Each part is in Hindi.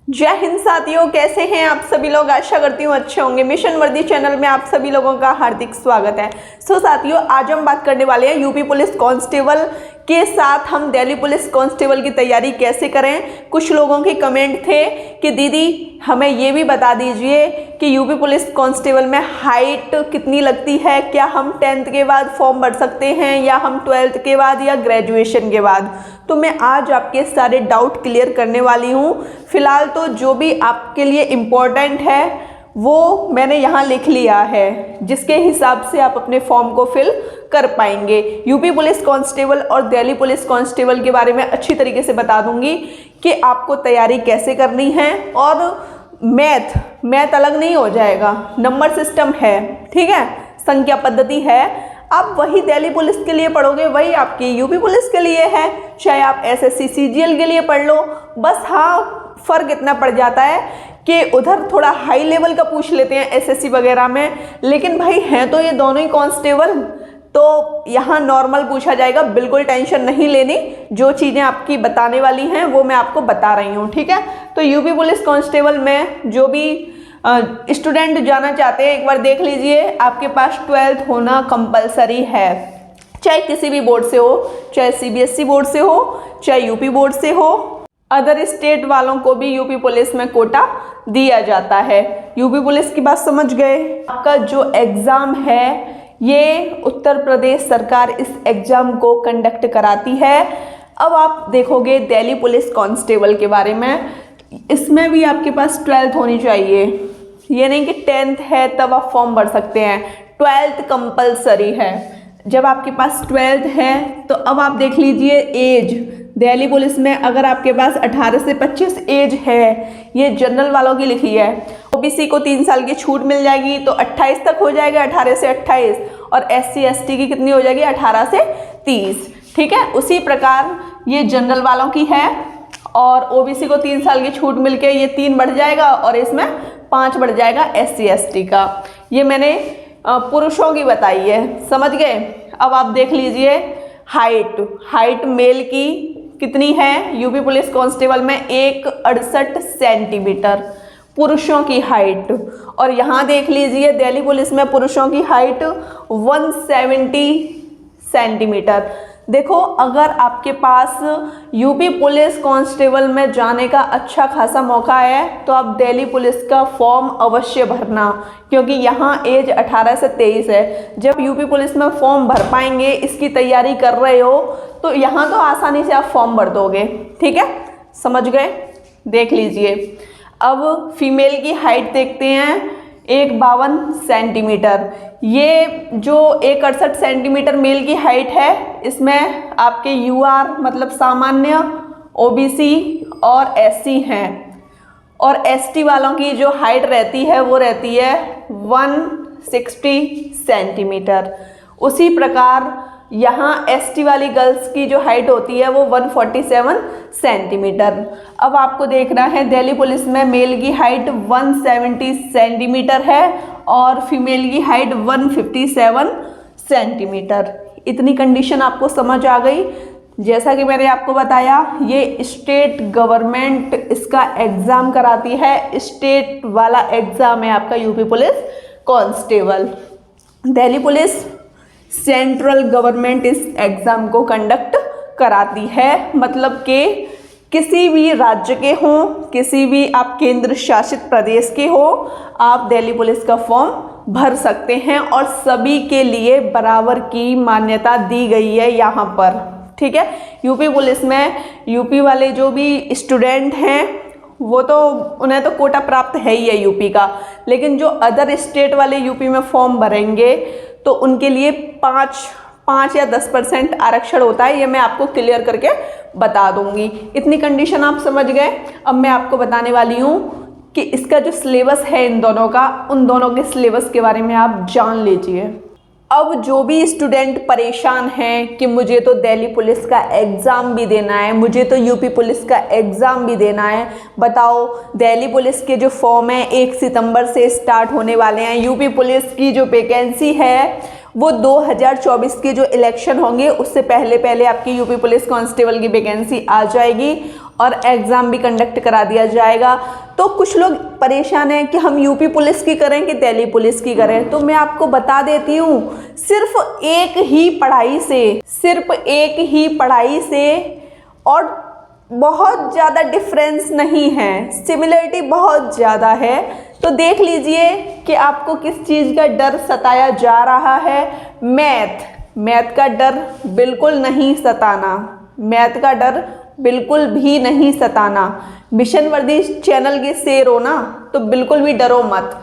जय हिंद साथियों, कैसे हैं आप सभी लोग। आशा करती हूँ अच्छे होंगे। मिशन वर्दी चैनल में आप सभी लोगों का हार्दिक स्वागत है। साथियों, आज हम बात करने वाले हैं यूपी पुलिस कांस्टेबल के साथ हम दिल्ली पुलिस कांस्टेबल की तैयारी कैसे करें। कुछ लोगों के कमेंट थे कि दीदी हमें ये भी बता दीजिए कि यूपी पुलिस कांस्टेबल में हाइट कितनी लगती है, क्या हम 10th के बाद फॉर्म भर सकते हैं या हम 12th के बाद या ग्रेजुएशन के बाद। तो मैं आज आपके सारे डाउट क्लियर करने वाली हूँ। फिलहाल तो जो भी आपके लिए इम्पोर्टेंट है वो मैंने यहाँ लिख लिया है, जिसके हिसाब से आप अपने फॉर्म को फिल कर पाएंगे। यूपी पुलिस कांस्टेबल और दिल्ली पुलिस कांस्टेबल के बारे में अच्छी तरीके से बता दूंगी कि आपको तैयारी कैसे करनी है। और मैथ अलग नहीं हो जाएगा, नंबर सिस्टम है, ठीक है, संख्या पद्धति है। आप वही दिल्ली पुलिस के लिए पढ़ोगे वही आपकी यूपी पुलिस के लिए है, चाहे आप एसएससी सीजीएल के लिए पढ़ लो। बस हाँ, फ़र्क इतना पड़ जाता है कि उधर थोड़ा हाई लेवल का पूछ लेते हैं एसएससी वगैरह में, लेकिन भाई हैं तो ये दोनों ही कांस्टेबल, तो यहाँ नॉर्मल पूछा जाएगा। बिल्कुल टेंशन नहीं लेनी, जो चीज़ें आपकी बताने वाली हैं वो मैं आपको बता रही हूँ, ठीक है। तो यूपी पुलिस कांस्टेबल में जो भी स्टूडेंट जाना चाहते हैं, एक बार देख लीजिए, आपके पास 12th होना कंपलसरी है, चाहे किसी भी बोर्ड से हो, चाहे सीबीएसई बोर्ड से हो, चाहे यूपी बोर्ड से हो। अदर स्टेट वालों को भी यूपी पुलिस में कोटा दिया जाता है। यूपी पुलिस की बात समझ गए। आपका जो एग्ज़ाम है ये उत्तर प्रदेश सरकार इस एग्ज़ाम को कंडक्ट कराती है। अब आप देखोगे दिल्ली पुलिस कांस्टेबल के बारे में, इसमें भी आपके पास 12th होनी चाहिए। ये नहीं कि 10th है तब आप फॉर्म भर सकते हैं, 12th कंपलसरी है। जब आपके पास 12th है तो अब आप देख लीजिए एज। दिल्ली पुलिस में अगर आपके पास 18 से 25 एज है, ये जनरल वालों की लिखी है। ओबीसी को 3 साल की छूट मिल जाएगी तो 28 तक हो जाएगा, 18 से 28। और SC ST की कितनी हो जाएगी, 18 से 30, ठीक है। उसी प्रकार ये जनरल वालों की है और ओबीसी को 3 साल की छूट मिलके ये 3 बढ़ जाएगा और इसमें 5 बढ़ जाएगा SC ST का। ये मैंने पुरुषों की बताई है, समझ गए। अब आप देख लीजिए हाइट मेल की कितनी है यूपी पुलिस कांस्टेबल में, 168 सेंटीमीटर पुरुषों की हाइट। और यहाँ देख लीजिए दिल्ली पुलिस में पुरुषों की हाइट 170 सेंटीमीटर। देखो, अगर आपके पास यूपी पुलिस कांस्टेबल में जाने का अच्छा खासा मौका है तो आप दिल्ली पुलिस का फॉर्म अवश्य भरना, क्योंकि यहाँ एज 18 से 23 है। जब यूपी पुलिस में फॉर्म भर पाएंगे, इसकी तैयारी कर रहे हो तो यहाँ तो आसानी से आप फॉर्म भर दोगे, ठीक है, समझ गए। देख लीजिए, अब फीमेल की हाइट देखते हैं, 152 सेंटीमीटर। ये जो 168 सेंटीमीटर मेल की हाइट है, इसमें आपके UR मतलब सामान्य, OBC और SC हैं। और ST वालों की जो हाइट रहती है वो रहती है 160 सेंटीमीटर। उसी प्रकार यहाँ ST वाली गर्ल्स की जो हाइट होती है वो 147 सेंटीमीटर। अब आपको देखना है दिल्ली पुलिस में मेल की हाइट 170 सेंटीमीटर है और फीमेल की हाइट 157 सेंटीमीटर। इतनी कंडीशन आपको समझ आ गई। जैसा कि मैंने आपको बताया, ये स्टेट गवर्नमेंट इसका एग्ज़ाम कराती है, स्टेट वाला एग्ज़ाम है आपका UP police constable. Delhi police central government इस एग्ज़ाम को कंडक्ट कराती है, मतलब कि किसी भी राज्य के हों, किसी भी आप केंद्र शासित प्रदेश के हो, आप दिल्ली पुलिस का फॉर्म भर सकते हैं और सभी के लिए बराबर की मान्यता दी गई है यहाँ पर, ठीक है। यूपी पुलिस में यूपी वाले जो भी स्टूडेंट हैं वो तो उन्हें तो कोटा प्राप्त है ही है यूपी का, लेकिन जो अदर स्टेट वाले यूपी में फॉर्म भरेंगे तो उनके लिए 5 या 10% आरक्षण होता है। ये मैं आपको क्लियर करके बता दूंगी। इतनी कंडीशन आप समझ गए। अब मैं आपको बताने वाली हूँ कि इसका जो सिलेबस है इन दोनों का, उन दोनों के सिलेबस के बारे में आप जान लीजिए। अब जो भी स्टूडेंट परेशान हैं कि मुझे तो दिल्ली पुलिस का एग्ज़ाम भी देना है, मुझे तो यूपी पुलिस का एग्ज़ाम भी देना है, बताओ दिल्ली पुलिस के जो फॉर्म है 1 सितंबर से स्टार्ट होने वाले हैं। यूपी पुलिस की जो वैकेंसी है वो 2024 के जो इलेक्शन होंगे उससे पहले पहले आपकी यूपी पुलिस कांस्टेबल की वैकेंसी आ जाएगी और एग्ज़ाम भी कंडक्ट करा दिया जाएगा। तो कुछ लोग परेशान हैं कि हम यूपी पुलिस की करें कि दिल्ली पुलिस की करें। तो मैं आपको बता देती हूँ, सिर्फ एक ही पढ़ाई से और बहुत ज़्यादा डिफरेंस नहीं है, सिमिलरिटी बहुत ज़्यादा है। तो देख लीजिए कि आपको किस चीज़ का डर सताया जा रहा है। मैथ का डर बिल्कुल नहीं सताना, मैथ का डर बिल्कुल भी नहीं सताना। मिशन वर्दी चैनल के शेर हो ना, तो बिल्कुल भी डरो मत।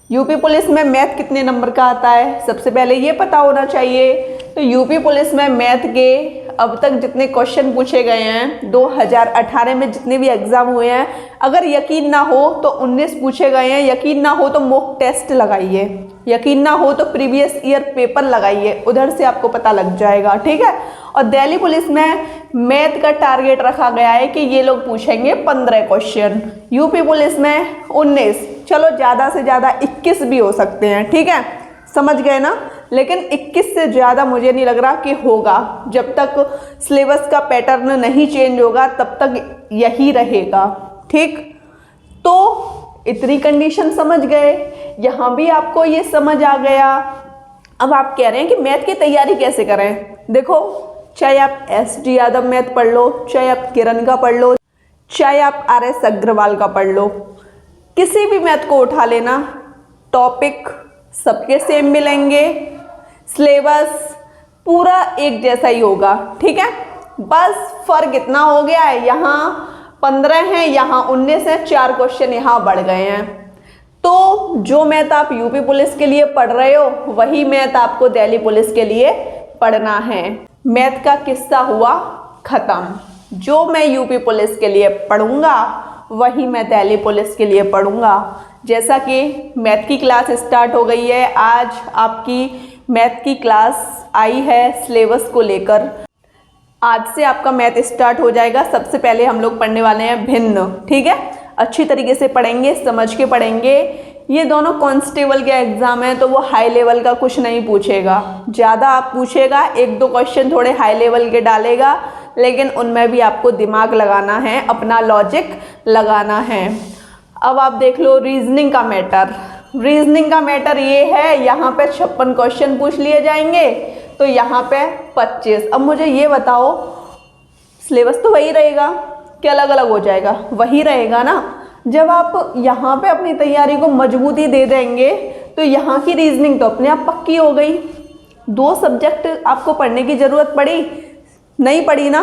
यूपी पुलिस में मैथ कितने नंबर का आता है सबसे पहले ये पता होना चाहिए। तो यूपी पुलिस में मैथ के अब तक जितने क्वेश्चन पूछे गए हैं 2018 में जितने भी एग्ज़ाम हुए हैं, अगर यकीन ना हो तो 19 पूछे गए हैं, यकीन ना हो तो मॉक टेस्ट लगाइए, यकीन ना हो तो प्रीवियस ईयर पेपर लगाइए, उधर से आपको पता लग जाएगा, ठीक है। और दिल्ली पुलिस में मैथ का टारगेट रखा गया है कि ये लोग पूछेंगे 15 क्वेश्चन, यूपी पुलिस में 19, चलो ज़्यादा से ज़्यादा 21 भी हो सकते हैं, ठीक है, समझ गए ना। लेकिन 21 से ज़्यादा मुझे नहीं लग रहा कि होगा, जब तक सिलेबस का पैटर्न नहीं चेंज होगा तब तक यही रहेगा, ठीक। तो इतनी कंडीशन समझ गए, यहाँ भी आपको ये समझ आ गया। अब आप कह रहे हैं कि मैथ की तैयारी कैसे करें। देखो, चाहे आप एस.डी. यादव मैथ पढ़ लो, चाहे आप किरण का पढ़ लो, चाहे आप आर.एस. अग्रवाल का पढ़ लो, किसी भी मैथ को उठा लेना, टॉपिक सबके सेम मिलेंगे, सिलेबस पूरा एक जैसा ही होगा, ठीक है। बस फर्क इतना हो गया है, यहाँ 15 हैं, यहाँ 19 हैं, 4 क्वेश्चन यहाँ बढ़ गए हैं। तो जो मैथ आप यूपी पुलिस के लिए पढ़ रहे हो वही मैथ आपको दिल्ली पुलिस के लिए पढ़ना है। मैथ का किस्सा हुआ ख़त्म, जो मैं यूपी पुलिस के लिए पढ़ूंगा वही मैं दिल्ली पुलिस के लिए पढ़ूंगा। जैसा कि मैथ की क्लास स्टार्ट हो गई है, आज आपकी मैथ की क्लास आई है सिलेबस को लेकर, आज से आपका मैथ स्टार्ट हो जाएगा। सबसे पहले हम लोग पढ़ने वाले हैं भिन्न, ठीक है, अच्छी तरीके से पढ़ेंगे, समझ के पढ़ेंगे। ये दोनों कांस्टेबल के एग्ज़ाम है तो वो हाई लेवल का कुछ नहीं पूछेगा, ज़्यादा आप पूछेगा, 1-2 क्वेश्चन थोड़े हाई लेवल के डालेगा, लेकिन उनमें भी आपको दिमाग लगाना है, अपना लॉजिक लगाना है। अब आप देख लो रीजनिंग का मैटर। रीजनिंग का मैटर ये है, यहाँ पे 56 क्वेश्चन पूछ लिए जाएंगे, तो यहाँ पे 25। अब मुझे ये बताओ, सिलेबस तो वही रहेगा कि अलग अलग हो जाएगा? वही रहेगा ना। जब आप यहाँ पे अपनी तैयारी को मजबूती दे देंगे तो यहाँ की रीजनिंग तो अपने आप पक्की हो गई। 2 सब्जेक्ट आपको पढ़ने की ज़रूरत पड़ी? नहीं पड़ी ना।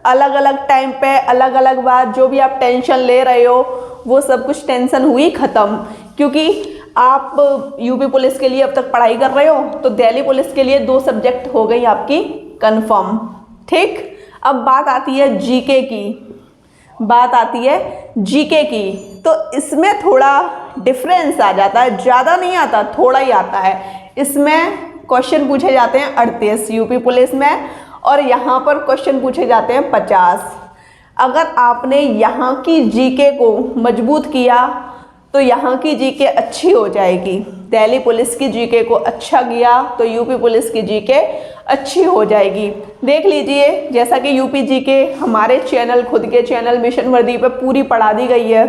अलग अलग टाइम पे अलग अलग बात, जो भी आप टेंशन ले रहे हो वो सब कुछ टेंशन हुई ख़त्म, क्योंकि आप यूपी पुलिस के लिए अब तक पढ़ाई कर रहे हो, तो दिल्ली पुलिस के लिए 2 सब्जेक्ट हो गई आपकी कंफर्म, ठीक। अब बात आती है जीके की, तो इसमें थोड़ा डिफरेंस आ जाता है, ज़्यादा नहीं आता, थोड़ा ही आता है। इसमें क्वेश्चन पूछे जाते हैं 38 यूपी पुलिस में, और यहाँ पर क्वेश्चन पूछे जाते हैं 50। अगर आपने यहाँ की जीके को मजबूत किया तो यहाँ की जीके अच्छी हो जाएगी। दिल्ली पुलिस की जीके को अच्छा किया तो यूपी पुलिस की जीके अच्छी हो जाएगी। देख लीजिए, जैसा कि यूपी जीके हमारे चैनल, खुद के चैनल मिशन वर्दी पे पूरी पढ़ा दी गई है,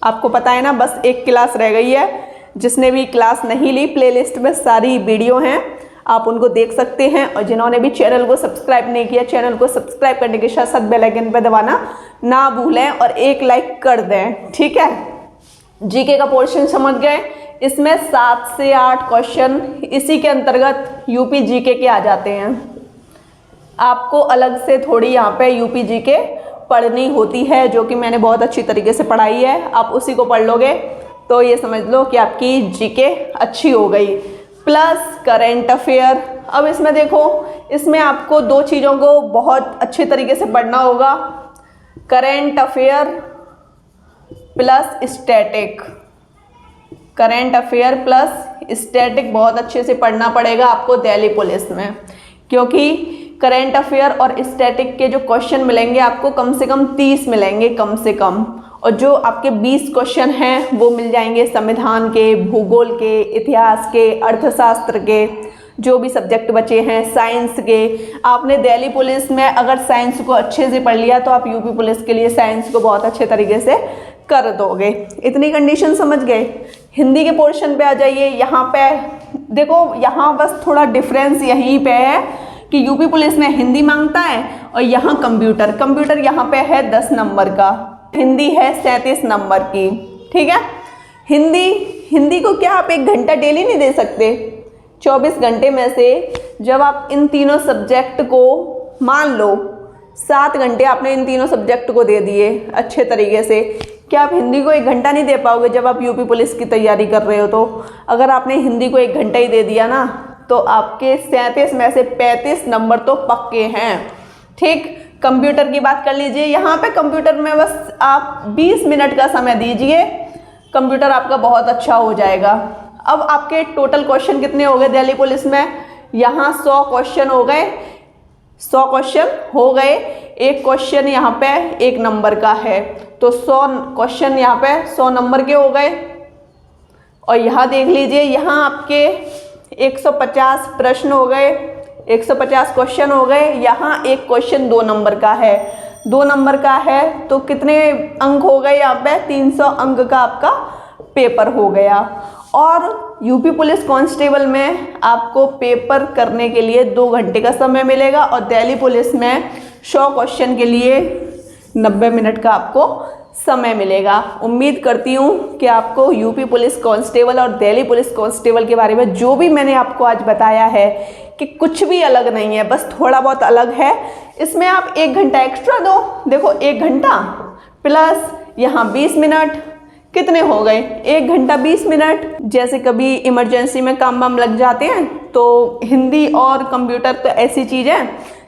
आपको पता है ना। बस एक क्लास रह गई है, जिसने भी क्लास नहीं ली प्लेलिस्ट में सारी वीडियो हैं, आप उनको देख सकते हैं। और जिन्होंने भी चैनल को सब्सक्राइब नहीं किया, चैनल को सब्सक्राइब करने के साथ साथ बेल आइकन पर दबाना ना भूलें और एक लाइक कर दें, ठीक है। जीके का पोर्शन समझ गए। इसमें 7 से 8 क्वेश्चन इसी के अंतर्गत यूपी जीके के आ जाते हैं। आपको अलग से थोड़ी यहाँ पे यूपी जीके पढ़नी होती है, जो कि मैंने बहुत अच्छी तरीके से पढ़ाई है। आप उसी को पढ़ लोगे तो ये समझ लो कि आपकी जीके अच्छी हो गई। Plus current affair. अब इसमें देखो, इसमें आपको 2 चीज़ों को बहुत अच्छे तरीके से पढ़ना होगा, current affair plus static. Current affair plus static बहुत अच्छे से पढ़ना पड़ेगा आपको दिल्ली पुलिस में, क्योंकि करेंट अफेयर और स्टैटिक के जो क्वेश्चन मिलेंगे आपको कम से कम 30 मिलेंगे कम से कम, और जो आपके 20 क्वेश्चन हैं वो मिल जाएंगे संविधान के, भूगोल के, इतिहास के, अर्थशास्त्र के। जो भी सब्जेक्ट बचे हैं साइंस के, आपने दिल्ली पुलिस में अगर साइंस को अच्छे से पढ़ लिया तो आप यूपी पुलिस के लिए साइंस को बहुत अच्छे तरीके से कर दोगे। इतनी कंडीशन समझ गए। हिंदी के पोर्शन पे आ जाइए। यहाँ पे देखो, यहाँ बस थोड़ा डिफरेंस यहीं पे है कि यूपी पुलिस में हिंदी मांगता है और यहाँ कंप्यूटर यहाँ पे है 10 नंबर का, हिंदी है 37 नंबर की। ठीक है, हिंदी को क्या आप 1 घंटा डेली नहीं दे सकते? 24 घंटे में से जब आप इन तीनों सब्जेक्ट को, मान लो 7 घंटे आपने इन तीनों सब्जेक्ट को दे दिए अच्छे तरीके से, क्या आप हिंदी को 1 घंटा नहीं दे पाओगे जब आप यूपी पुलिस की तैयारी कर रहे हो? तो अगर आपने हिंदी को 1 घंटा ही दे दिया ना, तो आपके 37 में से 35 नंबर तो पक्के हैं। ठीक, कंप्यूटर की बात कर लीजिए। यहाँ पे कंप्यूटर में बस आप 20 मिनट का समय दीजिए, कंप्यूटर आपका बहुत अच्छा हो जाएगा। अब आपके टोटल क्वेश्चन कितने हो गए दिल्ली पुलिस में? यहाँ 100 क्वेश्चन हो गए, 100 क्वेश्चन हो गए। एक क्वेश्चन यहाँ पे 1 नंबर का है, तो 100 क्वेश्चन यहाँ पे 100 नंबर के हो गए। और यहाँ देख लीजिए, यहाँ आपके 150 प्रश्न हो गए, 150 क्वेश्चन हो गए। यहाँ एक क्वेश्चन 2 नंबर का है, 2 नंबर का है, तो कितने अंक हो गए यहाँ पे? 300 अंक का आपका पेपर हो गया। और यूपी पुलिस कांस्टेबल में आपको पेपर करने के लिए 2 घंटे का समय मिलेगा और दिल्ली पुलिस में 100 क्वेश्चन के लिए 90 मिनट का आपको समय मिलेगा। उम्मीद करती हूँ कि आपको यूपी पुलिस कांस्टेबल और दिल्ली पुलिस कांस्टेबल के बारे में जो भी मैंने आपको आज बताया है कि कुछ भी अलग नहीं है, बस थोड़ा बहुत अलग है। इसमें आप 1 घंटा एक्स्ट्रा दो। देखो, 1 घंटा प्लस यहाँ 20 मिनट, कितने हो गए? 1 घंटा 20 मिनट। जैसे कभी इमरजेंसी में काम वाम लग जाते हैं तो हिंदी और कंप्यूटर तो ऐसी चीज़ है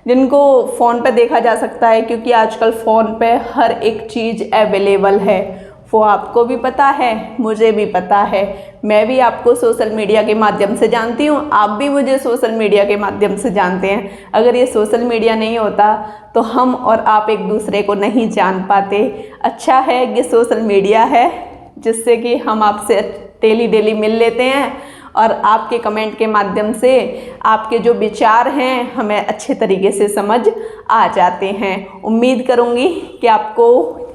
जिनको फ़ोन पे देखा जा सकता है, क्योंकि आजकल फ़ोन पे हर एक चीज़ अवेलेबल है। वो आपको भी पता है, मुझे भी पता है। मैं भी आपको सोशल मीडिया के माध्यम से जानती हूँ, आप भी मुझे सोशल मीडिया के माध्यम से जानते हैं। अगर ये सोशल मीडिया नहीं होता तो हम और आप एक दूसरे को नहीं जान पाते। अच्छा है कि सोशल मीडिया है, जिससे कि हम आपसे डेली मिल लेते हैं और आपके कमेंट के माध्यम से आपके जो विचार हैं हमें अच्छे तरीके से समझ आ जाते हैं। उम्मीद करूँगी कि आपको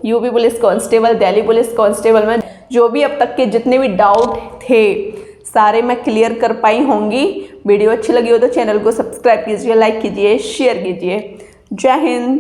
UP police constable, Delhi police constable में जो भी अब तक के जितने भी डाउट थे सारे मैं क्लियर कर पाई होंगी। वीडियो अच्छी लगी हो तो चैनल को सब्सक्राइब कीजिए, लाइक कीजिए, शेयर कीजिए। जय हिंद।